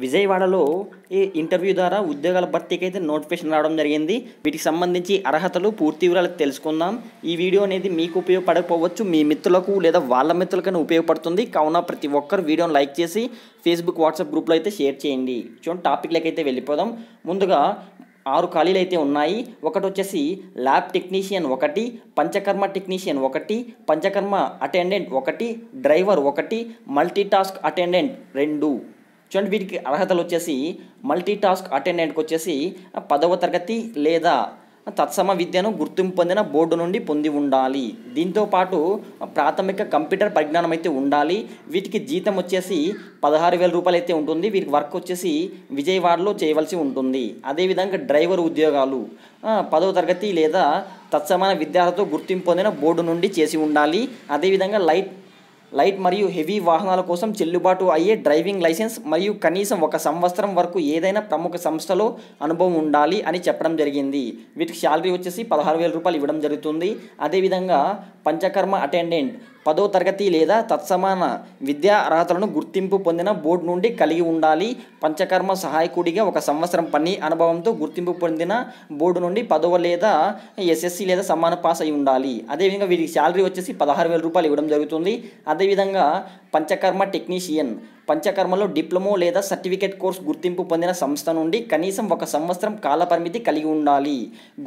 విజయవాడలో ఈ ఇంటర్వ్యూ ద్వారా ఉద్యోగాల భర్తీకి అయితే నోటిఫికేషన్ రావడం జరిగింది. వీటికి సంబంధించి అర్హతలు పూర్తి వివరాలు తెలుసుకుందాం. ఈ వీడియో అనేది మీకు ఉపయోగపడకపోవచ్చు, మీ మిత్రులకు లేదా వాళ్ళ మిత్రులకైనా ఉపయోగపడుతుంది. కావున ప్రతి ఒక్కరు వీడియోని లైక్ చేసి ఫేస్బుక్, వాట్సాప్ గ్రూప్లో అయితే షేర్ చేయండి. చూడండి, టాపిక్లకి అయితే వెళ్ళిపోదాం. ముందుగా 6 ఖాళీలు అయితే ఉన్నాయి. ఒకటి వచ్చేసి lab technician 1, panchakarma technician 1, panchakarma attendant 1, driver 1, multi task attendant 2. చూడండి, వీటికి అర్హతలు వచ్చేసి మల్టీ టాస్క్ అటెండెంట్కి వచ్చేసి 10వ తరగతి లేదా తత్సమ విద్యను గుర్తింపు పొందిన బోర్డు నుండి పొంది ఉండాలి. దీంతోపాటు ప్రాథమిక కంప్యూటర్ పరిజ్ఞానం అయితే ఉండాలి. వీటికి జీతం వచ్చేసి 16,000 రూపాయలు అయితే ఉంటుంది. వీరికి వర్క్ వచ్చేసి విజయవాడలో చేయవలసి ఉంటుంది. అదేవిధంగా డ్రైవర్ ఉద్యోగాలు 10వ తరగతి లేదా తత్సమాన విద్యార్థులతో గుర్తింపు పొందిన బోర్డు నుండి చేసి ఉండాలి. అదేవిధంగా లైట్ మరియు హెవీ వాహనాల కోసం చెల్లుబాటు అయ్యే డ్రైవింగ్ లైసెన్స్ మరియు కనీసం 1 సంవత్సరం వరకు ఏదైనా ప్రముఖ సంస్థలో అనుభవం ఉండాలి అని చెప్పడం జరిగింది. వీటికి శాలరీ వచ్చేసి 16,000 రూపాయలు ఇవ్వడం జరుగుతుంది. అదేవిధంగా పంచకర్మ అటెండెంట్ 10వ తరగతి లేదా తత్సమాన విద్యా అర్హతలను గుర్తింపు పొందిన బోర్డు నుండి కలిగి ఉండాలి. పంచకర్మ సహాయకుడిగా 1 సంవత్సరం పని అనుభవంతో గుర్తింపు పొందిన బోర్డు నుండి 10వ లేదా ఎస్ఎస్సి లేదా సమాన పాస్ అయి ఉండాలి. అదేవిధంగా వీరికి శాలరీ వచ్చేసి 16,000 రూపాయలు ఇవ్వడం జరుగుతుంది. అదేవిధంగా పంచకర్మ టెక్నీషియన్ పంచకర్మలో డిప్లొమా లేదా సర్టిఫికేట్ కోర్స్ గుర్తింపు పొందిన సంస్థ నుండి కనీసం 1 సంవత్సరం కాలపరిమితి కలిగి ఉండాలి.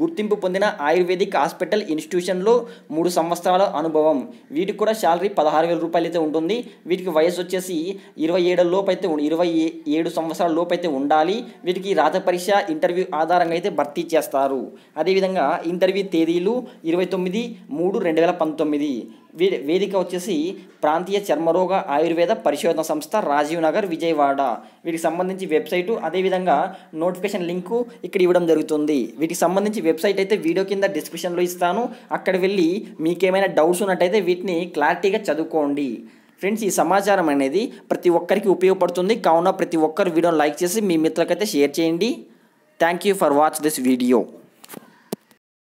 గుర్తింపు పొందిన ఆయుర్వేదిక్ హాస్పిటల్ ఇన్స్టిట్యూషన్లో 3 సంవత్సరాల అనుభవం. వీటికి కూడా శాలరీ 16,000 రూపాయలు అయితే ఉంటుంది. వీటికి వయసు వచ్చేసి 27 సంవత్సరాల లోపు అయితే ఉండాలి. వీటికి రాత పరీక్ష, ఇంటర్వ్యూ ఆధారంగా అయితే భర్తీ చేస్తారు. అదేవిధంగా ఇంటర్వ్యూ తేదీలు 29/3/2019. వేదిక వచ్చేసి ప్రాంతీయ చర్మరోగ ఆయుర్వేద పరిశోధన సంస్థ, రాజీవ్ నగర్, విజయవాడ. వీటికి సంబంధించి వెబ్సైటు, అదేవిధంగా నోటిఫికేషన్ లింకు ఇక్కడ ఇవ్వడం జరుగుతుంది. వీటికి సంబంధించి వెబ్సైట్ అయితే వీడియో కింద డిస్క్రిప్షన్లో ఇస్తాను. అక్కడ వెళ్ళి మీకేమైనా డౌట్స్ ఉన్నట్టయితే వీటిని క్లారిటీగా చదువుకోండి. ఫ్రెండ్స్, ఈ సమాచారం అనేది ప్రతి ఒక్కరికి ఉపయోగపడుతుంది. కావున ప్రతి ఒక్కరు వీడియోని లైక్ చేసి మీ మిత్రులకైతే షేర్ చేయండి. Thank you for watch this video.